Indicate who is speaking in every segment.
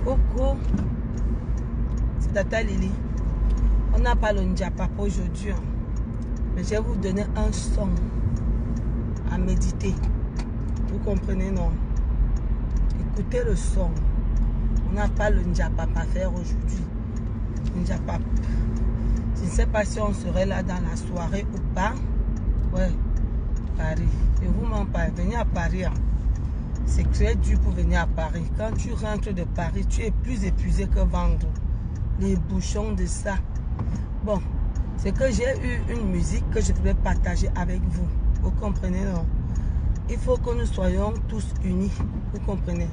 Speaker 1: Coucou, c'est Tata Lily. On n'a pas le Njapa pour aujourd'hui, hein. Mais je vais vous donner un son à méditer. Vous comprenez, non? Écoutez le son. On n'a pas le Njapa à faire aujourd'hui. Njapa. Je ne sais pas si on serait là dans la soirée ou pas. Ouais, Paris. Je vous mens pas. Venez à Paris, hein. C'est très dur pour venir à Paris. Quand tu rentres de Paris, tu es plus épuisé que vendre. Les bouchons de ça. Bon, c'est que j'ai eu une musique que je voulais partager avec vous. Vous comprenez, non? Il faut que nous soyons tous unis. Vous comprenez?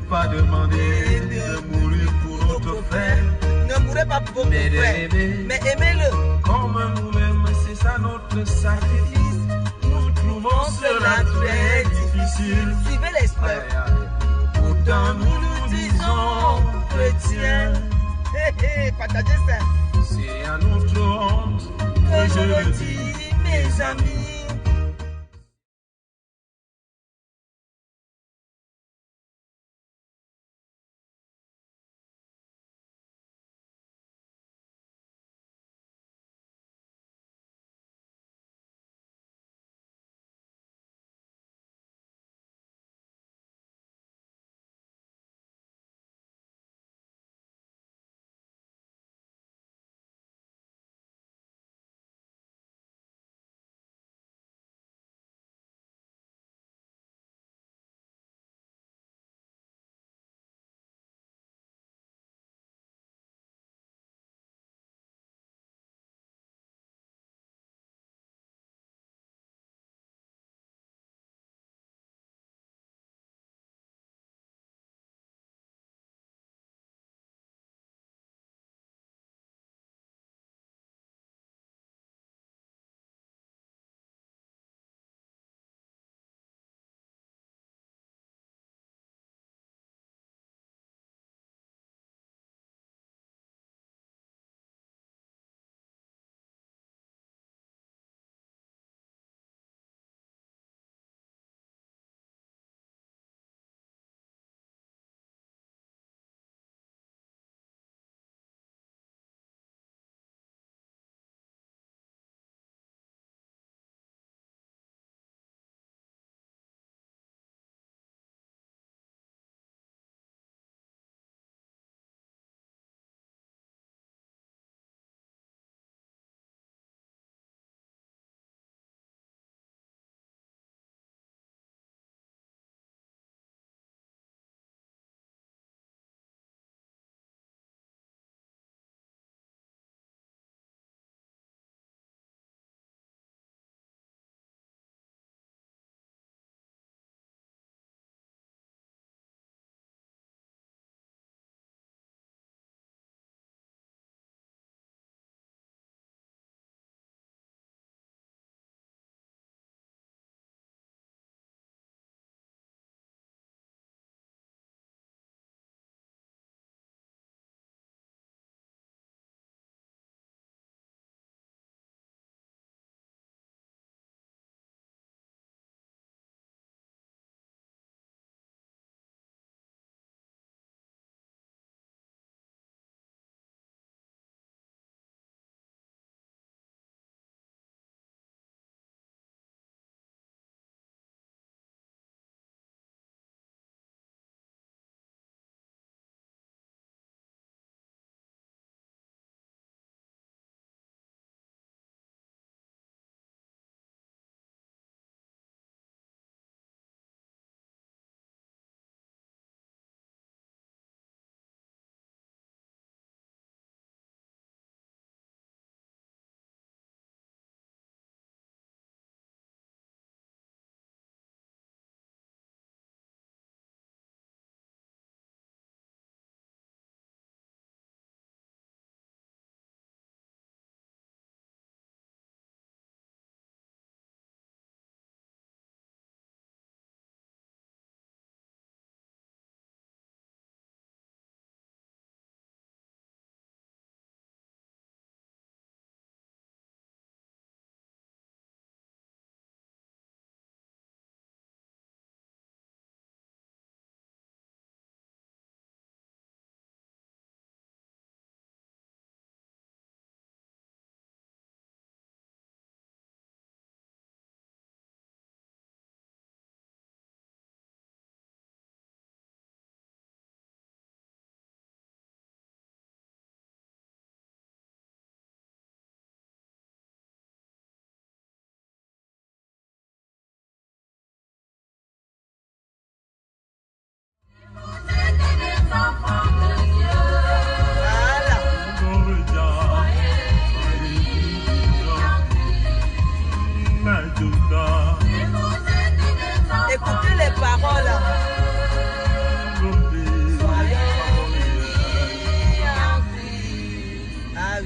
Speaker 2: Pas demandé de mourir pour notre frère.
Speaker 1: Ne mourrez pas pour votre frère, mais aimez-le.
Speaker 2: Comme nous-mêmes, c'est ça notre sacrifice. Nous trouvons cela très difficile.
Speaker 1: Suivez l'esprit.
Speaker 2: Pourtant nous nous disons chrétiens.
Speaker 1: Partagez ça.
Speaker 2: C'est à notre honte que je le dis, mes amis.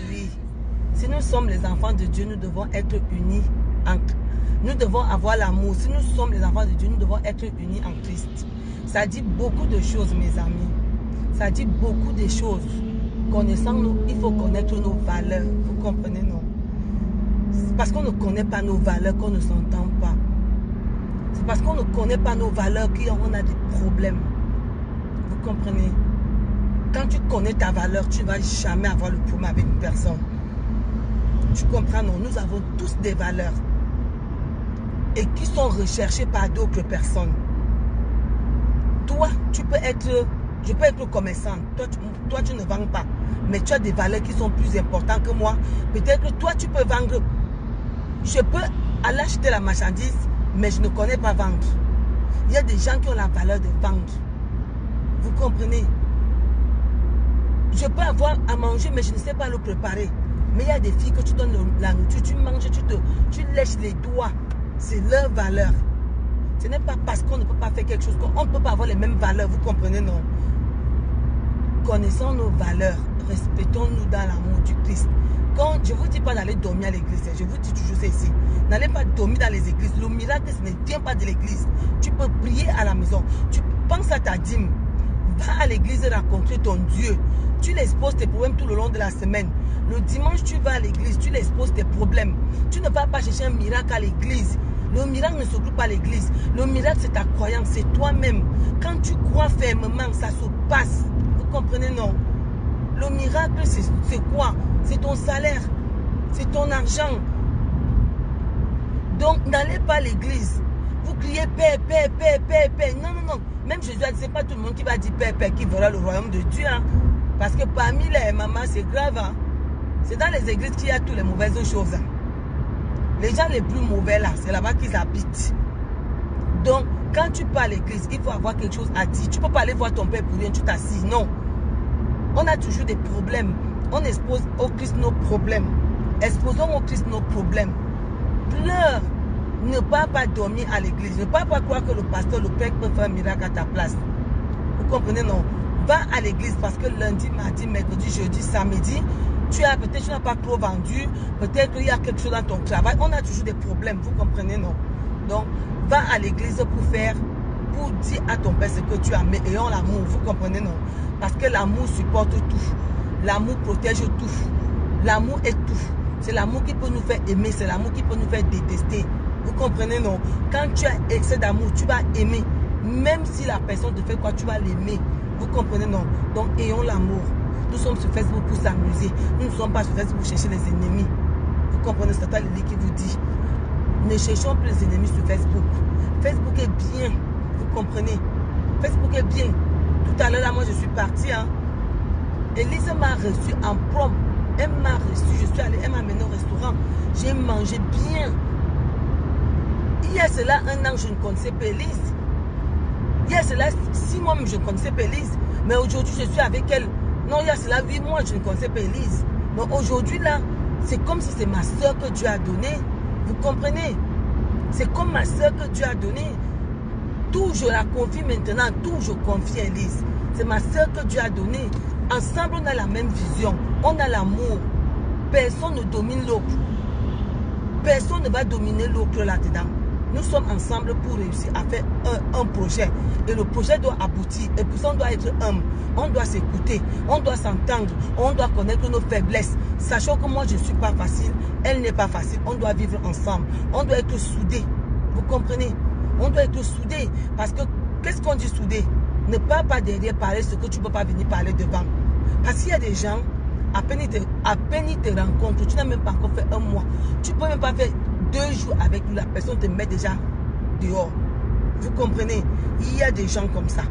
Speaker 1: oui. Si nous sommes les enfants de Dieu, nous devons être unis. Nous devons avoir l'amour. Si nous sommes les enfants de Dieu, nous devons être unis en Christ. Ça dit beaucoup de choses, mes amis. Ça dit beaucoup de choses. Connaissant nous, il faut connaître nos valeurs. Vous comprenez, non? C'est parce qu'on ne connaît pas nos valeurs qu'on ne s'entend pas. C'est parce qu'on ne connaît pas nos valeurs qu'on a des problèmes. Vous comprenez? Quand tu connais ta valeur, tu ne vas jamais avoir le problème avec une personne. Tu comprends, non? Nous avons tous des valeurs. Et qui sont recherchées par d'autres personnes. Toi, tu peux être... Je peux être commerçant. Toi, tu ne vends pas. Mais tu as des valeurs qui sont plus importantes que moi. Peut-être que toi, tu peux vendre. Je peux aller acheter la marchandise, mais je ne connais pas vendre. Il y a des gens qui ont la valeur de vendre. Vous comprenez? Je peux avoir à manger, mais je ne sais pas le préparer. Mais il y a des filles que tu donnes la nourriture, tu manges, tu lèches les doigts. C'est leur valeur. Ce n'est pas parce qu'on ne peut pas faire quelque chose qu'on ne peut pas avoir les mêmes valeurs. Vous comprenez, non? Connaissons nos valeurs. Respectons-nous dans l'amour du Christ. Quand je ne vous dis pas d'aller dormir à l'église, je vous dis toujours ceci. N'allez pas dormir dans les églises. Le miracle, ce ne vient pas de l'église. Tu peux prier à la maison. Tu penses à ta dîme. Va à l'église rencontrer ton Dieu. Tu l'exposes tes problèmes tout le long de la semaine. Le dimanche, tu vas à l'église. Tu l'exposes tes problèmes. Tu ne vas pas chercher un miracle à l'église. Le miracle ne se trouve pas à l'église. Le miracle, c'est ta croyance. C'est toi-même. Quand tu crois fermement, ça se passe. Vous comprenez, non? Le miracle, c'est quoi? C'est ton salaire. C'est ton argent. Donc, n'allez pas à l'église. Vous criez Père, Père, Père, Père, Père. Non, non, non. Même Jésus a dit, ce n'est pas tout le monde qui va dire Père, Père, qui verra le royaume de Dieu. Hein. Parce que parmi les mamans, c'est grave. Hein. C'est dans les églises qu'il y a toutes les mauvaises choses. Hein. Les gens les plus mauvais là, c'est là-bas qu'ils habitent. Donc, quand tu pars à l'église, il faut avoir quelque chose à dire. Tu ne peux pas aller voir ton père pour rien, tu t'assises. Non. On a toujours des problèmes. On expose au Christ nos problèmes. Exposons au Christ nos problèmes. Pleure. Ne pas dormir à l'église. Ne pas croire que le pasteur, le père peut faire un miracle à ta place. Vous comprenez, non? Va à l'église parce que lundi, mardi, mercredi, jeudi, samedi, peut-être tu n'as pas trop vendu. Peut-être qu'il y a quelque chose dans ton travail. On a toujours des problèmes. Vous comprenez, non? Donc, va à l'église pour dire à ton père ce que tu as. Mais ayons l'amour. Vous comprenez, non? Parce que l'amour supporte tout. L'amour protège tout. L'amour est tout. C'est l'amour qui peut nous faire aimer. C'est l'amour qui peut nous faire détester. Vous comprenez, non? Quand tu as excès d'amour, tu vas aimer. Même si la personne te fait quoi, tu vas l'aimer. Vous comprenez, non? Donc, ayons l'amour. Nous sommes sur Facebook pour s'amuser. Nous ne sommes pas sur Facebook pour chercher les ennemis. Vous comprenez, c'est Tata Lily qui vous dit. Ne cherchons plus les ennemis sur Facebook. Facebook est bien. Vous comprenez? Facebook est bien. Tout à l'heure, là, moi, je suis partie. Hein. Elise m'a reçu en prom. Elle m'a reçu. Je suis allée, elle m'a amené au restaurant. J'ai mangé bien. Il y a cela 1 an, je ne connaissais pas Elise. Il y a cela 6 mois, je ne connaissais pas Elise. Mais aujourd'hui, je suis avec elle. Non, il y a cela 8 mois, je ne connaissais pas Elise. Donc aujourd'hui, là, c'est comme si c'est ma soeur que Dieu a donnée. Vous comprenez? C'est comme ma soeur que Dieu a donnée. Tout, je la confie maintenant. Tout, je confie à Elise. C'est ma soeur que Dieu a donnée. Ensemble, on a la même vision. On a l'amour. Personne ne domine l'autre. Personne ne va dominer l'autre là-dedans. Nous sommes ensemble pour réussir à faire un projet. Et le projet doit aboutir. Et pour ça, on doit être humble. On doit s'écouter. On doit s'entendre. On doit connaître nos faiblesses. Sachant que moi, je ne suis pas facile. Elle n'est pas facile. On doit vivre ensemble. On doit être soudés. Vous comprenez? On doit être soudés. Parce que, qu'est-ce qu'on dit soudés? Ne parle pas derrière parler ce que tu ne peux pas venir parler devant. Parce qu'il y a des gens, à peine ils te rencontrent, tu n'as même pas encore fait 1 mois. Tu ne peux même pas faire 2 jours avec lui, la personne te met déjà dehors. Vous comprenez? Il y a des gens comme ça.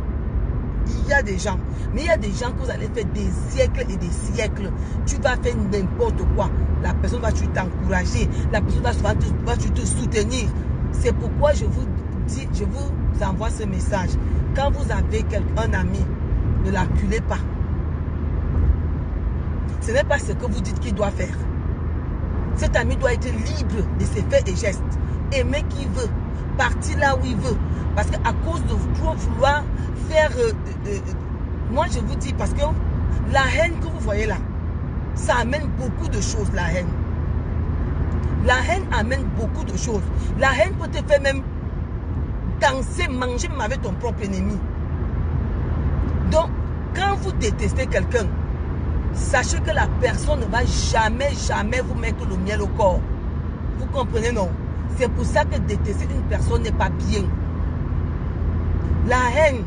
Speaker 1: Il y a des gens. Mais il y a des gens que vous allez faire des siècles et des siècles. Tu vas faire n'importe quoi. La personne va t'encourager. La personne va te soutenir. C'est pourquoi je vous dis, je vous envoie ce message. Quand vous avez un ami, ne l'acculez pas. Ce n'est pas ce que vous dites qu'il doit faire. Cet ami doit être libre de ses faits et gestes. Aimer qui veut. Partir là où il veut. Parce qu'à cause de trop vouloir faire... moi, je vous dis, parce que la haine que vous voyez là, Ça amène beaucoup de choses, la haine. La haine amène beaucoup de choses. La haine peut te faire même danser, manger même avec ton propre ennemi. Donc, quand vous détestez quelqu'un, sachez que la personne ne va jamais, jamais vous mettre le miel au corps. Vous comprenez, non? C'est pour ça que détester une personne n'est pas bien. La haine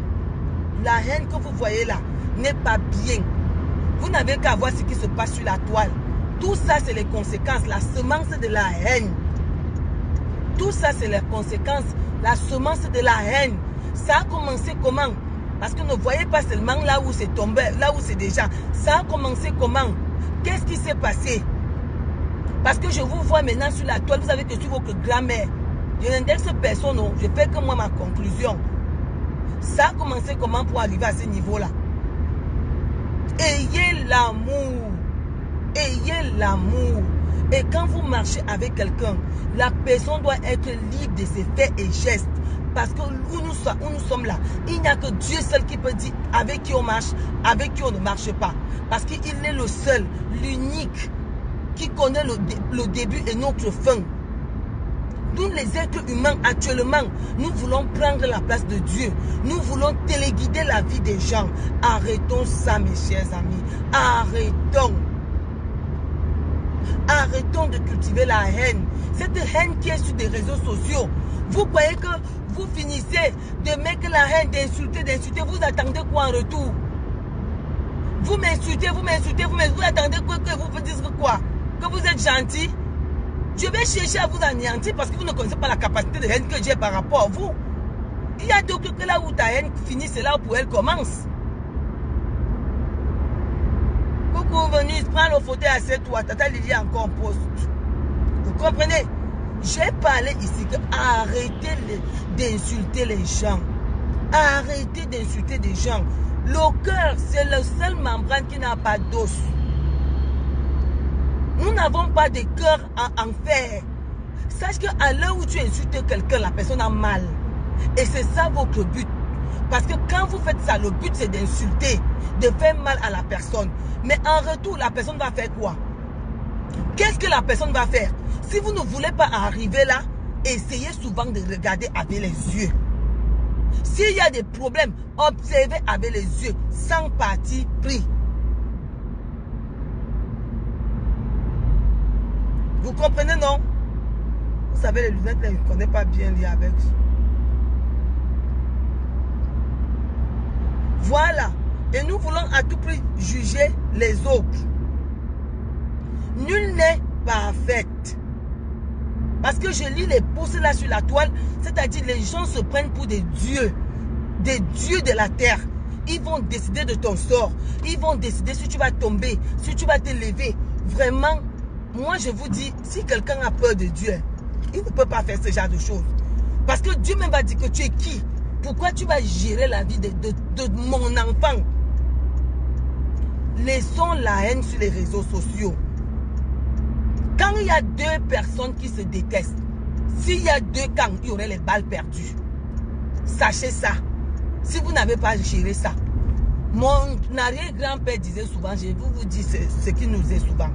Speaker 1: que vous voyez là n'est pas bien. Vous n'avez qu'à voir ce qui se passe sur la toile. Tout ça, c'est les conséquences, la semence de la haine. Tout ça, c'est les conséquences, la semence de la haine. Ça a commencé comment? Parce que ne voyez pas seulement là où c'est tombé, là où c'est déjà. Ça a commencé comment? Qu'est-ce qui s'est passé? Parce que je vous vois maintenant sur la toile, vous avez que sur votre grand-mère. Je n'indexe personne, non. Je fais que moi ma conclusion. Ça a commencé comment pour arriver à ce niveau-là? Ayez l'amour. Ayez l'amour. Et quand vous marchez avec quelqu'un, la personne doit être libre de ses faits et gestes. Parce que où nous sommes là, il n'y a que Dieu seul qui peut dire avec qui on marche, avec qui on ne marche pas. Parce qu'il est le seul, l'unique, qui connaît le début et notre fin. Nous les êtres humains actuellement, nous voulons prendre la place de Dieu. Nous voulons téléguider la vie des gens. Arrêtons ça, mes chers amis. Arrêtons. Arrêtons de cultiver la haine. Cette haine qui est sur des réseaux sociaux. Vous croyez que vous finissez de mettre la haine, d'insulter. Vous attendez quoi en retour? Vous m'insultez, vous attendez quoi que vous dites quoi? Que vous êtes gentil? Je vais chercher à vous anéantir parce que vous ne connaissez pas la capacité de haine que j'ai par rapport à vous. Il y a d'autres que là où ta haine finit, c'est là où elle commence. Coucou, venez, prends le fauteuil à cette toi. Tata Lily encore en poste. Vous comprenez? J'ai parlé ici que arrêtez d'insulter les gens. Arrêtez d'insulter des gens. Le cœur, c'est le seul membrane qui n'a pas d'os. Nous n'avons pas de cœur en fer. Sache qu'à l'heure où tu insultes quelqu'un, la personne a mal. Et c'est ça votre but. Parce que quand vous faites ça, le but c'est d'insulter, de faire mal à la personne. Mais en retour, la personne va faire quoi? Qu'est-ce que la personne va faire? Si vous ne voulez pas arriver là, essayez souvent de regarder avec les yeux. S'il y a des problèmes, observez avec les yeux, sans parti pris. Vous comprenez, non? Vous savez, les lunettes, là, je ne connais pas bien lire avec. Voilà. Et nous voulons à tout prix juger les autres. Nul n'est parfait. Parce que je lis les pouces là sur la toile, c'est-à-dire les gens se prennent pour des dieux de la terre. Ils vont décider de ton sort. Ils vont décider si tu vas tomber, si tu vas te lever. Vraiment, moi je vous dis, si quelqu'un a peur de Dieu, il ne peut pas faire ce genre de choses. Parce que Dieu même va dire que tu es qui? Pourquoi tu vas gérer la vie de mon enfant? Laissons la haine sur les réseaux sociaux. Quand il y a deux personnes qui se détestent, s'il y a deux camps, il y aurait les balles perdues. Sachez ça. Si vous n'avez pas géré ça. Mon arrière-grand-père disait souvent, je vais vous dire ce qu'il nous est souvent.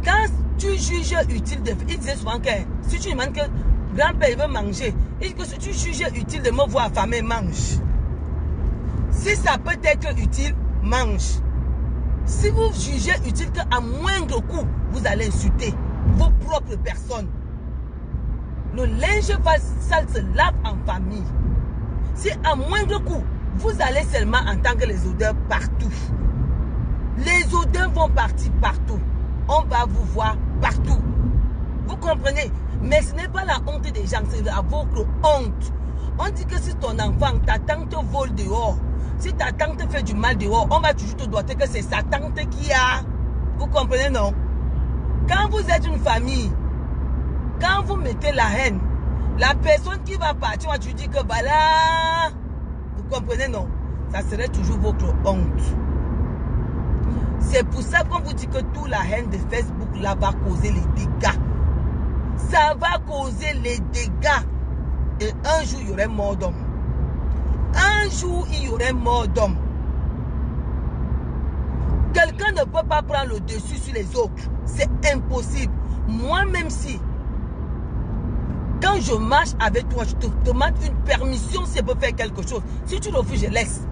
Speaker 1: Quand tu juges utile de... Il disait souvent que si tu demandes que grand-père veut manger, il dit que si tu juges utile de me voir affamé, mange. Si ça peut être utile, mange. Si vous jugez utile qu'à moindre coup, vous allez insulter vos propres personnes. Le linge sale se lave en famille. Si à moindre coup, vous allez seulement entendre les odeurs partout. Les odeurs vont partir partout. On va vous voir partout. Vous comprenez? Mais ce n'est pas la honte des gens, c'est la votre honte. On dit que si ton enfant, ta tante vole dehors, si ta tante fait du mal dehors, on va toujours te doiter que c'est sa tante qui a. Vous comprenez, non? Quand vous êtes une famille, quand vous mettez la haine, la personne qui va partir, on va te dire que voilà. Vous comprenez, non? Ça serait toujours votre honte. C'est pour ça qu'on vous dit que toute la haine de Facebook là va causer les dégâts. Ça va causer les dégâts. Et un jour, il y aurait mort d'homme. Un jour, il y aurait mort d'homme. Quelqu'un ne peut pas prendre le dessus sur les autres. C'est impossible. Moi-même si, quand je marche avec toi, je te demande une permission si je peux faire quelque chose. Si tu refuses, je laisse.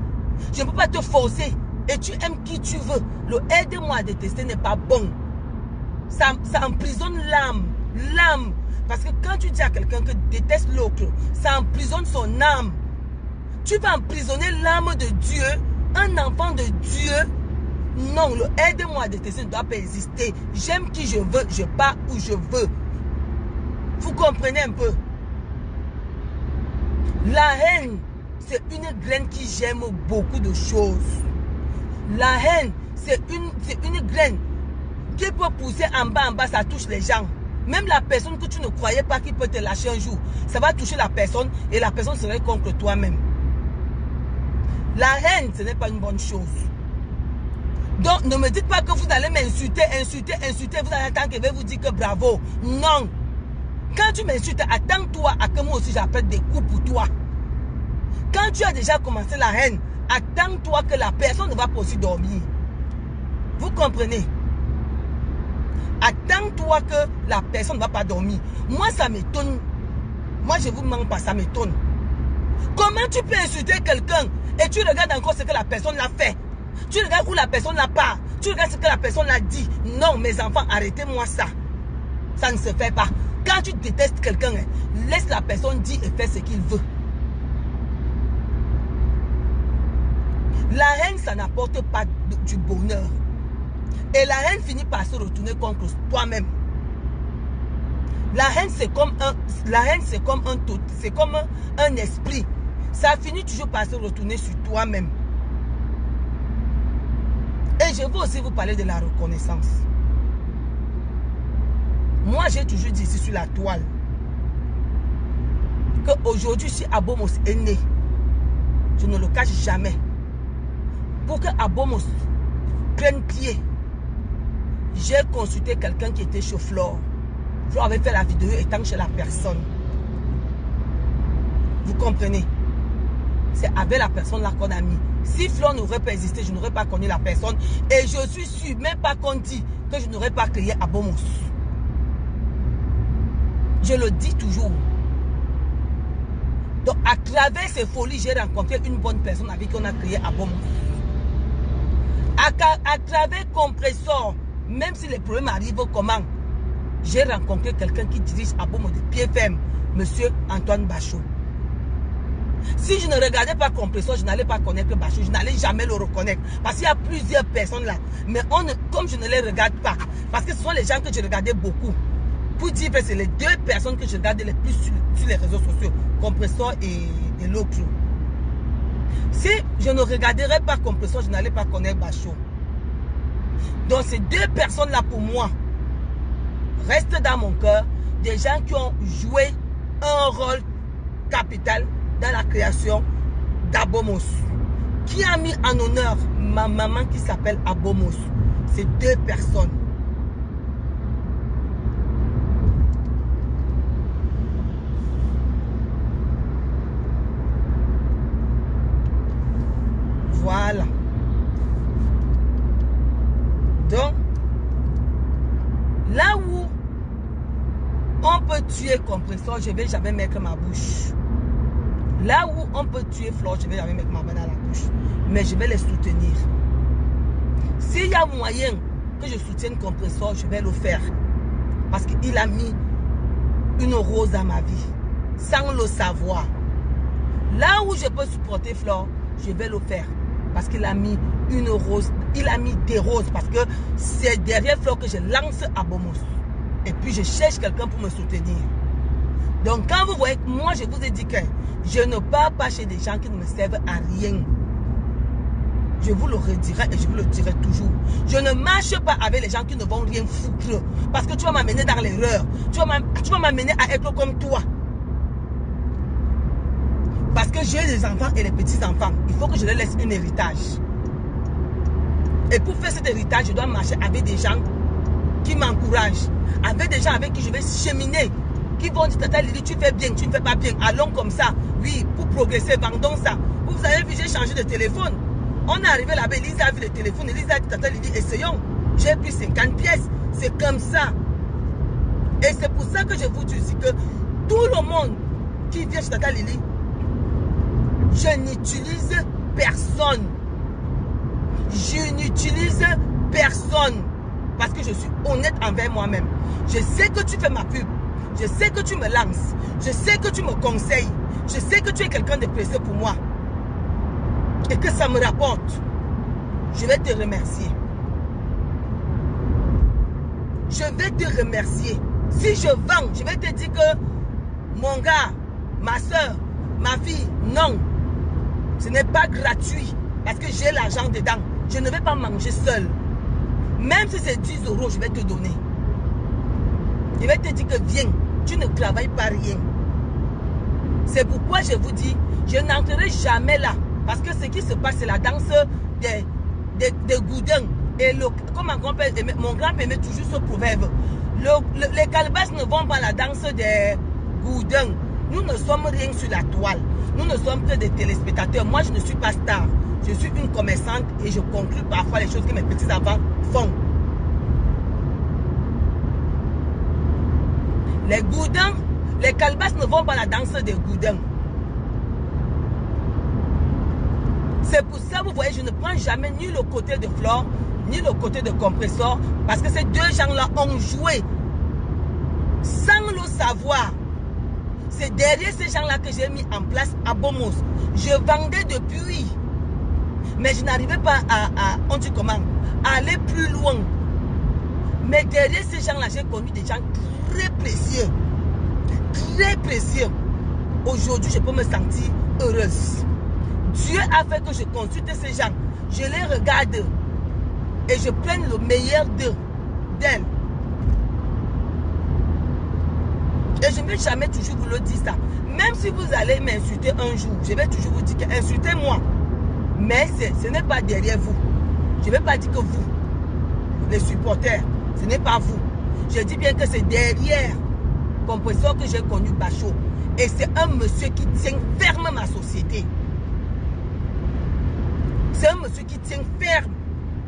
Speaker 1: Je ne peux pas te forcer. Et tu aimes qui tu veux. Le aide-moi à détester n'est pas bon. Ça emprisonne l'âme. L'âme. Parce que quand tu dis à quelqu'un que déteste l'autre, ça emprisonne son âme. Tu vas emprisonner l'âme de Dieu, un enfant de Dieu. Non, le aide-moi à détester ne doit pas exister. J'aime qui je veux, je pars où je veux. Vous comprenez un peu? La haine, c'est une graine qui j'aime beaucoup de choses. La haine, c'est une graine qui peut pousser en bas, ça touche les gens. Même la personne que tu ne croyais pas qu'il peut te lâcher un jour, ça va toucher la personne et la personne serait contre toi-même. La haine, ce n'est pas une bonne chose. Donc, ne me dites pas que vous allez m'insulter, vous allez attendre que je vais vous dire que bravo. Non. Quand tu m'insultes, attends-toi à que moi aussi j'apprête des coups pour toi. Quand tu as déjà commencé la haine, attends-toi que la personne ne va pas aussi dormir. Vous comprenez? Attends-toi que la personne ne va pas dormir. Moi, ça m'étonne. Moi, je ne vous mens pas, ça m'étonne. Comment tu peux insulter quelqu'un et tu regardes encore ce que la personne a fait? Tu regardes où la personne n'a pas. Tu regardes ce que la personne a dit. Non, mes enfants, arrêtez-moi ça. Ça ne se fait pas. Quand tu détestes quelqu'un, laisse la personne dire et faire ce qu'il veut. La haine, ça n'apporte pas du bonheur. Et la haine finit par se retourner contre toi-même. La haine, c'est comme un esprit. Ça finit toujours par se retourner sur toi-même. Et je veux aussi vous parler de la reconnaissance. Moi, j'ai toujours dit ici sur la toile qu'aujourd'hui, si Abomos est né, je ne le cache jamais. Pour que Abomos prenne pied, j'ai consulté quelqu'un qui était chez Flore. Flore avait fait la vidéo étant chez la personne. Vous comprenez? C'est avec la personne là qu'on a mis. Si Flore n'aurait pas existé, je n'aurais pas connu la personne. Et je suis sûr, même pas qu'on dit que je n'aurais pas créé Abomos. Je le dis toujours. Donc, à travers ces folies, j'ai rencontré une bonne personne avec qui on a créé Abomos. À travers Compressor, même si les problèmes arrivent comment, j'ai rencontré quelqu'un qui dirige Abomos de pied ferme, monsieur Antoine Bachot. Si je ne regardais pas Compressor, je n'allais pas connaître Bachot, je n'allais jamais le reconnaître. Parce qu'il y a plusieurs personnes là. Mais comme je ne les regarde pas, parce que ce sont les gens que je regardais beaucoup. Pour dire que c'est les deux personnes que je regardais les plus sur les réseaux sociaux, Compressor et l'autre. Si je ne regarderais pas Compressor, je n'allais pas connaître Bachot. Donc ces deux personnes-là pour moi restent dans mon cœur, des gens qui ont joué un rôle capital dans la création d'Abomos. Qui a mis en honneur ma maman qui s'appelle Abomos. Ces deux personnes. Voilà. Donc, là où on peut tuer Compressor, je ne vais jamais mettre ma bouche. Là où on peut tuer Flore, je ne vais jamais mettre ma main dans la bouche. Mais je vais les soutenir. S'il y a moyen que je soutienne Compressor, je vais le faire. Parce qu'il a mis une rose dans ma vie. Sans le savoir. Là où je peux supporter Flore, je vais le faire. Parce qu'il a mis une rose, il a mis des roses. Parce que c'est derrière Flore que je lance Abomos. Et puis je cherche quelqu'un pour me soutenir. Donc quand vous voyez que moi je vous ai dit que je ne pars pas chez des gens qui ne me servent à rien. Je vous le redirai et je vous le dirai toujours. Je ne marche pas avec les gens qui ne vont rien foutre. Parce que tu vas m'amener dans l'erreur. Tu vas m'amener à être comme toi. Parce que j'ai les enfants et les petits-enfants. Il faut que je leur laisse un héritage. Et pour faire cet héritage, je dois marcher avec des gens qui m'encouragent. Avec des gens avec qui je vais cheminer. Qui vont dire, Tata Lily, tu fais bien, tu ne fais pas bien. Allons comme ça. Oui, pour progresser, vendons ça. Vous avez vu, j'ai changé de téléphone. On est arrivé là-bas, Elisa a vu le téléphone, Elisa a dit, tata Lydie, essayons. J'ai pris 50 pièces. C'est comme ça. Et c'est pour ça que je vous dis aussi que tout le monde qui vient chez tata Lydie, je n'utilise personne. Je n'utilise personne. Parce que je suis honnête envers moi-même. Je sais que tu fais ma pub. Je sais que tu me lances. Je sais que tu me conseilles. Je sais que tu es quelqu'un de précieux pour moi. Et que ça me rapporte. Je vais te remercier. Je vais te remercier. Si je vends, je vais te dire que mon gars, ma soeur, ma fille, non. Ce n'est pas gratuit. Parce que j'ai l'argent dedans. Je ne vais pas manger seul. Même si c'est 10 €, je vais te donner. Je vais te dire que viens, tu ne travailles pas rien. C'est pourquoi je vous dis, je n'entrerai jamais là. Parce que ce qui se passe, c'est la danse des goudins. Et comme mon grand-père aimait toujours ce proverbe. Les calebasses ne vont pas la danse des goudins. Nous ne sommes rien sur la toile. Nous ne sommes que des téléspectateurs. Moi, je ne suis pas star. Je suis une commerçante et je conclue parfois les choses que mes petits-enfants font. Les goudins, les calebasses ne vont pas la danse des goudins. C'est pour ça, vous voyez, je ne prends jamais ni le côté de Flore, ni le côté de Compressor, parce que ces deux gens-là ont joué sans le savoir. C'est derrière ces gens-là que j'ai mis en place à Bomos. Je vendais depuis, mais je n'arrivais pas on dit comment, à aller plus loin. Mais derrière ces gens-là, j'ai connu des gens très précieux. Très précieux. Aujourd'hui, je peux me sentir heureuse. Dieu a fait que je consulte ces gens. Je les regarde et je prenne le meilleur d'elles. Et je ne vais jamais toujours vous le dire ça. Même si vous allez m'insulter un jour, je vais toujours vous dire que insultez-moi. Mais ce n'est pas derrière vous. Je ne vais pas dire que vous, les supporters, ce n'est pas vous. Je dis bien que c'est derrière Compressor que j'ai connu Bachot. Et c'est un monsieur qui tient ferme ma société. C'est un monsieur qui tient ferme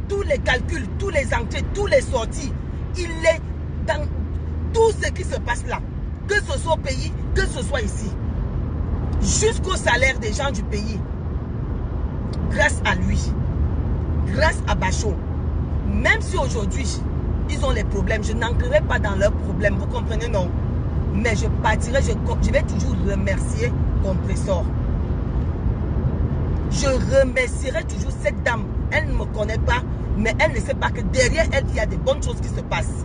Speaker 1: tous les calculs, tous les entrées, tous les sorties. Il est dans tout ce qui se passe là. Que ce soit au pays, que ce soit ici. Jusqu'au salaire des gens du pays. Grâce à lui. Grâce à Bachot. Même si aujourd'hui, ils ont les problèmes, je n'entrerai pas dans leurs problèmes. Vous comprenez, non? Mais je partirai, je vais toujours remercier Compressor. Je remercierai toujours cette dame. Elle ne me connaît pas, mais elle ne sait pas que derrière elle, il y a des bonnes choses qui se passent.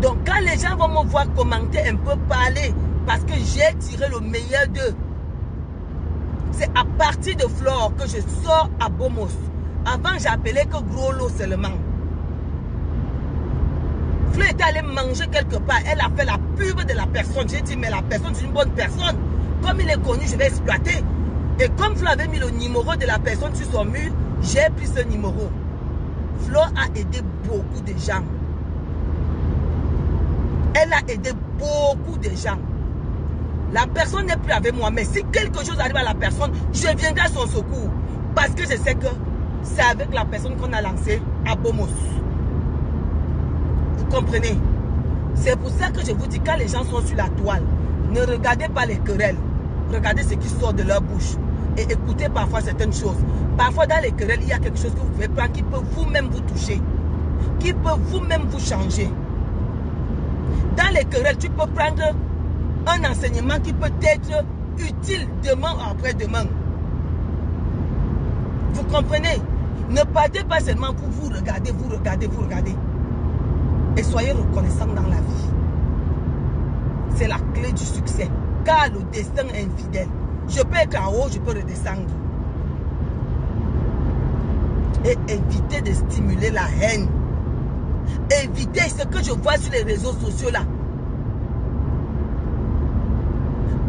Speaker 1: Donc quand les gens vont me voir commenter un peu, parler, parce que j'ai tiré le meilleur d'eux, c'est à partir de Flore que je sors à Bomos. Avant, j'appelais que Gros Lot seulement. Fleur était allée manger quelque part. Elle a fait la pub de la personne. J'ai dit, mais la personne, c'est une bonne personne. Comme il est connu, je vais exploiter. Et comme Fleur avait mis le numéro de la personne sur son mur, j'ai pris ce numéro. Fleur a aidé beaucoup de gens. Elle a aidé beaucoup de gens. La personne n'est plus avec moi. Mais si quelque chose arrive à la personne, je viendrai à son secours. Parce que je sais que c'est avec la personne qu'on a lancé à Bomos. Vous comprenez? C'est pour ça que je vous dis, quand les gens sont sur la toile, ne regardez pas les querelles. Regardez ce qui sort de leur bouche. Et écoutez parfois certaines choses. Parfois dans les querelles, il y a quelque chose que vous pouvez prendre qui peut vous-même vous toucher. Qui peut vous-même vous changer. Dans les querelles, tu peux prendre un enseignement qui peut être utile demain ou après-demain. Vous comprenez? Ne partez pas seulement pour vous regarder, vous regarder, vous regarder. Et soyez reconnaissants dans la vie. C'est la clé du succès. Car le destin est infidèle. Je peux être en haut, je peux redescendre. Et évitez de stimuler la haine. Évitez ce que je vois sur les réseaux sociaux là.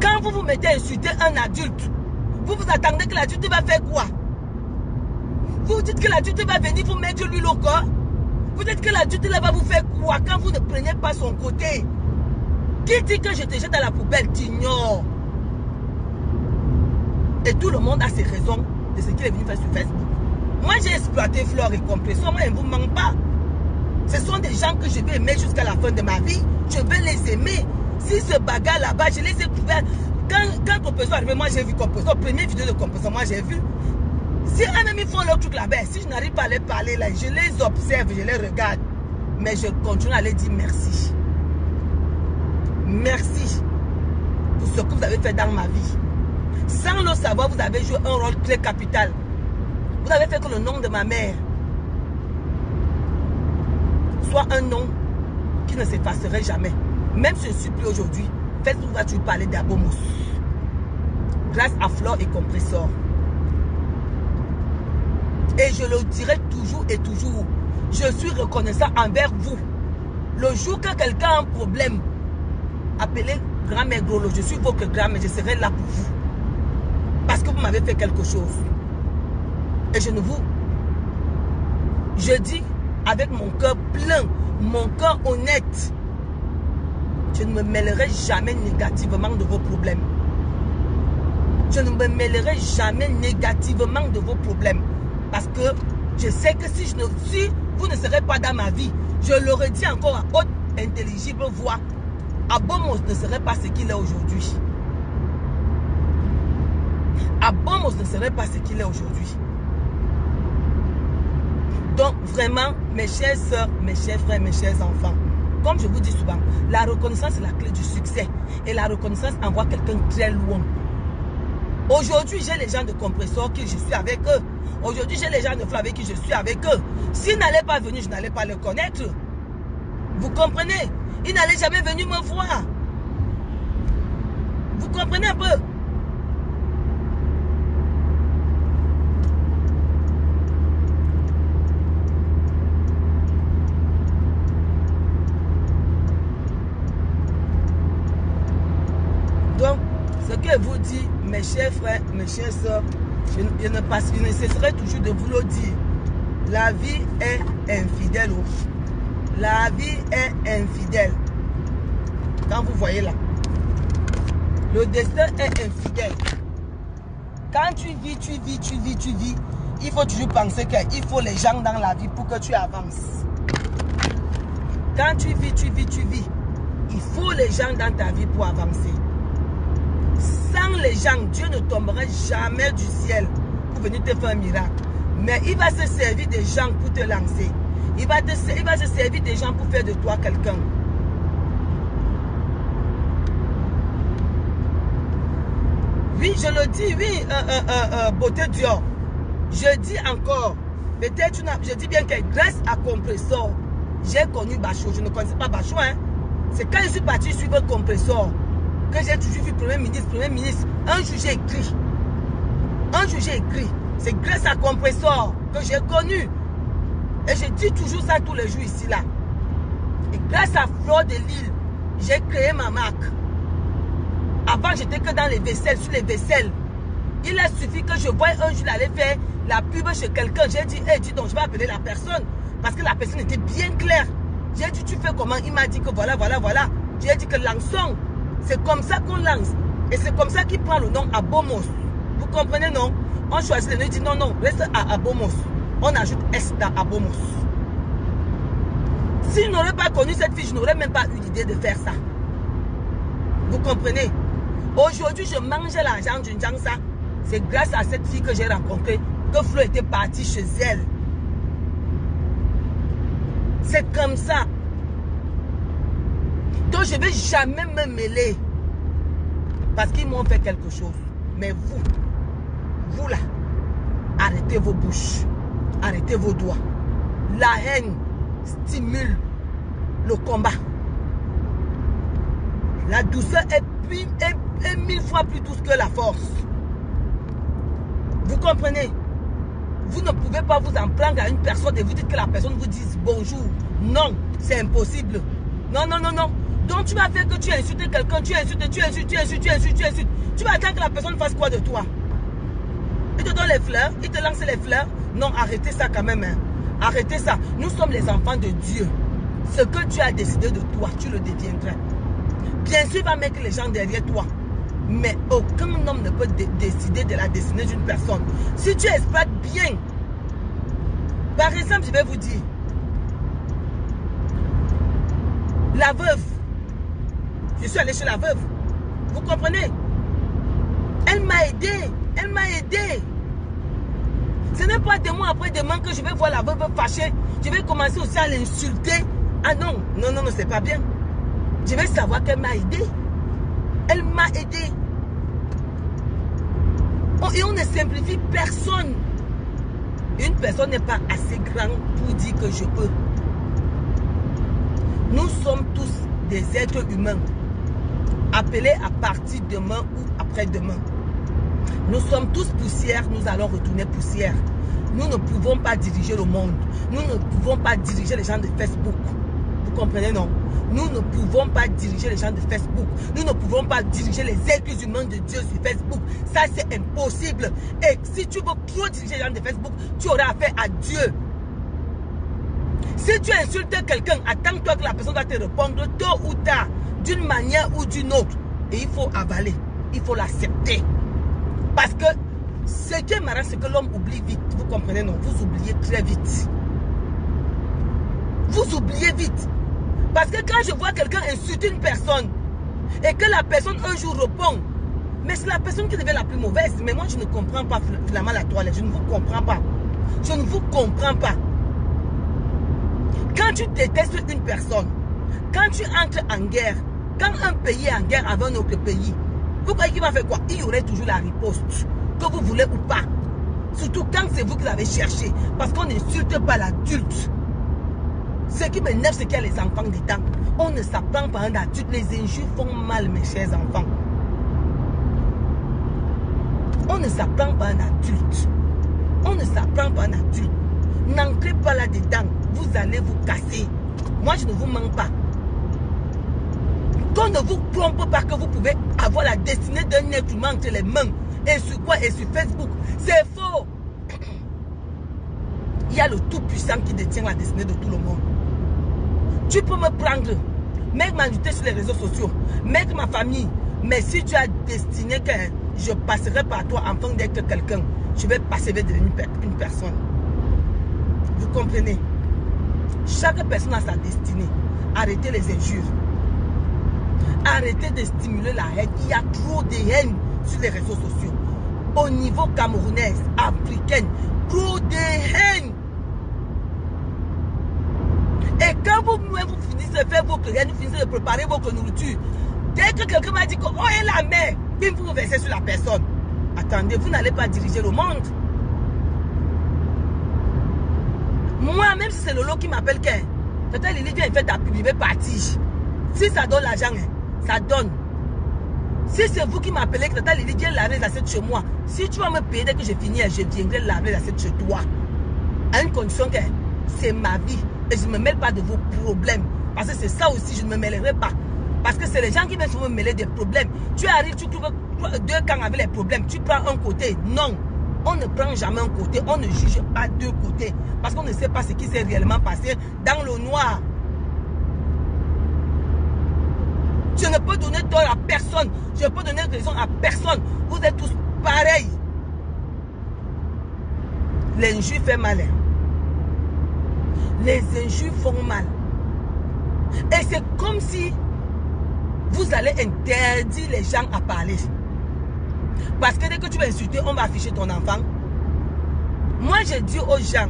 Speaker 1: Quand vous vous mettez à insulter un adulte, vous vous attendez que l'adulte va faire quoi? Vous dites que l'adulte va venir vous mettre l'huile au corps? Vous dites que l'adulte là va vous faire quoi quand vous ne prenez pas son côté? Qui dit que je te jette à la poubelle? T'ignores. Et tout le monde a ses raisons de ce qu'il est venu faire sur Facebook. Moi, j'ai exploité Flore et Compressor. Moi, je ne vous mens pas. Ce sont des gens que je vais aimer jusqu'à la fin de ma vie. Je vais les aimer. Si ce bagarre là-bas, je les ai couverts. Quand Compressor est arrivé, moi, j'ai vu Compressor. Première vidéo de Compressor, moi, j'ai vu. Si eux-mêmes ils font leur truc là-bas, si je n'arrive pas à les parler là, je les observe, je les regarde. Mais je continue à les dire merci. Merci pour ce que vous avez fait dans ma vie. Sans le savoir, vous avez joué un rôle très capital. Vous avez fait que le nom de ma mère soit un nom qui ne s'effacerait jamais. Même si je ne suis plus aujourd'hui, Facebook va toujours parler d'Abomos. Grâce à Flore et Compressor. Et je le dirai toujours et toujours. Je suis reconnaissant envers vous. Le jour que quelqu'un a un problème, appelez grand-mère Grolo. Je suis votre grand-mère, je serai là pour vous. Parce que vous m'avez fait quelque chose. Et je ne vous... Je dis avec mon cœur plein, mon cœur honnête. Je ne me mêlerai jamais négativement de vos problèmes. Je ne me mêlerai jamais négativement de vos problèmes. Parce que je sais que si vous ne serez pas dans ma vie, je l'aurais dit encore à haute intelligible voix, Abomos ne serait pas ce qu'il est aujourd'hui. Abomos ne serait pas ce qu'il est aujourd'hui. Donc vraiment, mes chères soeurs, mes chers frères, mes chers enfants, comme je vous dis souvent, la reconnaissance est la clé du succès. Et la reconnaissance envoie quelqu'un très loin. Aujourd'hui, j'ai les gens de Compressor qui je suis avec eux. Aujourd'hui, j'ai les gens de Flore avec qui je suis avec eux. S'ils n'allaient pas venir, je n'allais pas les connaître. Vous comprenez? Ils n'allaient jamais venir me voir. Vous comprenez un peu? Donc, ce que vous dit, mes chers frères, mes chères soeurs, je ne cesserai toujours de vous le dire. La vie est infidèle. La vie est infidèle. Quand vous voyez là, le destin est infidèle. Quand tu vis, tu vis, tu vis, tu vis, il faut toujours penser qu'il faut les gens dans la vie pour que tu avances. Quand tu vis, tu vis, tu vis, il faut les gens dans ta vie pour avancer. Sans les gens, Dieu ne tomberait jamais du ciel pour venir te faire un miracle. Mais il va se servir des gens pour te lancer. Il va se servir des gens pour faire de toi quelqu'un. Oui, je le dis, oui, beauté Dior. Je dis encore, peut-être, je dis bien que grâce à Compressor, j'ai connu Bachot. Je ne connaissais pas Bachot, hein. C'est quand je suis parti suivre Compressor que j'ai toujours vu Premier ministre. Un jour j'ai écrit. Un jour j'ai écrit. C'est grâce à Compressor que j'ai connu. Et je dis toujours ça tous les jours ici, là. Et grâce à Flore de Lille, j'ai créé ma marque. Avant, j'étais que dans les vaisselles, sur les vaisselles. Il a suffi que je voie un jour aller faire la pub chez quelqu'un. J'ai dit, hey, dis donc, je vais appeler la personne. Parce que la personne était bien claire. J'ai dit, tu fais comment? Il m'a dit que voilà. J'ai dit que lançons. C'est comme ça qu'on lance. Et c'est comme ça qu'il prend le nom Abomos. Vous comprenez, non? On choisit le nom, il dit non, reste à Abomos. On ajoute S dans Abomos. Si je n'aurais pas connu cette fille, je n'aurais même pas eu l'idée de faire ça. Vous comprenez? Aujourd'hui, je mangeais l'argent d'une Jansa. C'est grâce à cette fille que j'ai rencontrée que Flo était partie chez elle. C'est comme ça. Donc, je ne vais jamais me mêler. Parce qu'ils m'ont fait quelque chose. Mais vous là, arrêtez vos bouches. Arrêtez vos doigts. La haine stimule le combat. La douceur est 1000 fois plus douce que la force. Vous comprenez? Vous ne pouvez pas vous en prendre à une personne et vous dites que la personne vous dise bonjour. Non, c'est impossible. Non. Donc tu vas faire que tu insultes quelqu'un, tu insultes. Tu vas attendre que la personne fasse quoi de toi? Il te donne les fleurs, il te lance les fleurs. Non, arrêtez ça quand même. Hein. Arrêtez ça. Nous sommes les enfants de Dieu. Ce que tu as décidé de toi, tu le deviendras. Bien sûr, il va mettre les gens derrière toi. Mais aucun homme ne peut décider de la destinée d'une personne. Si tu exploites bien, par exemple, je vais vous dire, la veuve, je suis allée chez la veuve, vous comprenez? Elle m'a aidé, elle m'a aidé. Ce n'est pas de moi après demain que je vais voir la veuve fâchée, je vais commencer aussi à l'insulter. Ah non, non, non, non, c'est pas bien. Je vais savoir qu'elle m'a aidé. Elle m'a aidé. Et on ne simplifie personne. Une personne n'est pas assez grande pour dire que je peux. Nous sommes tous des êtres humains, appelés à partir de demain ou après-demain. Nous sommes tous poussière, nous allons retourner poussière. Nous ne pouvons pas diriger le monde. Nous ne pouvons pas diriger les gens de Facebook. Vous comprenez, non? Nous ne pouvons pas diriger les gens de Facebook. Nous ne pouvons pas diriger les êtres humains de Dieu sur Facebook. Ça, c'est impossible. Et si tu veux trop diriger les gens de Facebook, tu auras affaire à Dieu. Si tu insultes quelqu'un, attends-toi que la personne va te répondre tôt ou tard, d'une manière ou d'une autre. Et il faut avaler. Il faut l'accepter. Parce que ce qui est marrant, c'est que l'homme oublie vite. Vous comprenez, non? Vous oubliez très vite. Vous oubliez vite. Parce que quand je vois quelqu'un insulter une personne et que la personne un jour répond, mais c'est la personne qui devient la plus mauvaise. Mais moi, je ne comprends pas finalement la toilette. Je ne vous comprends pas. Je ne vous comprends pas. Quand tu détestes une personne, quand tu entres en guerre, quand un pays est en guerre avec un autre pays, vous croyez qu'il va faire quoi? Il y aurait toujours la riposte, que vous voulez ou pas. Surtout quand c'est vous qui l'avez cherché. Parce qu'on n'insulte pas l'adulte. Ce qui m'énerve, c'est qu'il y a les enfants dedans. On ne s'apprend pas un adulte. Les injures font mal, mes chers enfants. On ne s'apprend pas un adulte. On ne s'apprend pas un adulte. N'entrez pas là-dedans. Vous allez vous casser. Moi, je ne vous mens pas. Qu'on ne vous trompe pas que vous pouvez avoir la destinée d'un être humain entre les mains. Et sur quoi? Et sur Facebook. C'est faux. Il y a le Tout-Puissant qui détient la destinée de tout le monde. Tu peux me prendre, mettre m'ajouter sur les réseaux sociaux, mettre ma famille. Mais si tu as destiné que je passerai par toi afin d'être quelqu'un, je vais passer vers une personne. Vous comprenez? Chaque personne a sa destinée. Arrêtez les injures. Arrêtez de stimuler la haine. Il y a trop de haine sur les réseaux sociaux. Au niveau camerounaise, africaine, trop de haine. Et quand vous finissez de faire vos prières, vous finissez de préparer votre nourriture, dès que quelqu'un m'a dit que oh est la mer, puis vous versez sur la personne. Attendez, vous n'allez pas diriger le monde. Moi, même si c'est Lolo qui m'appelle, peut-être Lily vient faire ta pub, il va partir. Si ça donne l'argent, ça donne. Si c'est vous qui m'appelez, que peut-être Lily vient laver les assiettes chez moi, si tu vas me payer dès que j'ai fini, je viendrai laver les assiettes chez toi. À une condition que c'est ma vie. Et je ne me mêle pas de vos problèmes. Parce que c'est ça aussi, je ne me mêlerai pas. Parce que c'est les gens qui viennent me mêler des problèmes. Tu arrives, tu trouves deux camps avec les problèmes. Tu prends un côté. Non. On ne prend jamais un côté. On ne juge pas deux côtés. Parce qu'on ne sait pas ce qui s'est réellement passé dans le noir. Je ne peux donner tort à personne. Je ne peux donner raison à personne. Vous êtes tous pareils. L'injure fait mal. Les injures font mal. Et c'est comme si vous allez interdire les gens à parler. Parce que dès que tu vas insulter, on va afficher ton enfant. Moi, je dis aux gens,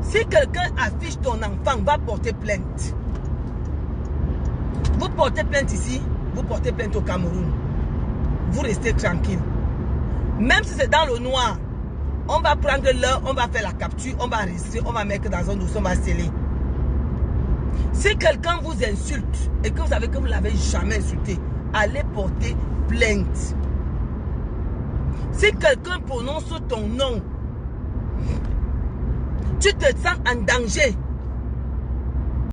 Speaker 1: si quelqu'un affiche ton enfant, va porter plainte. Vous portez plainte ici, vous portez plainte au Cameroun. Vous restez tranquille. Même si c'est dans le noir, on va prendre l'heure, on va faire la capture, on va enregistrer, on va mettre dans un dossier, on va sceller. Si quelqu'un vous insulte et que vous savez que vous ne l'avez jamais insulté, allez porter plainte. Si quelqu'un prononce ton nom, tu te sens en danger,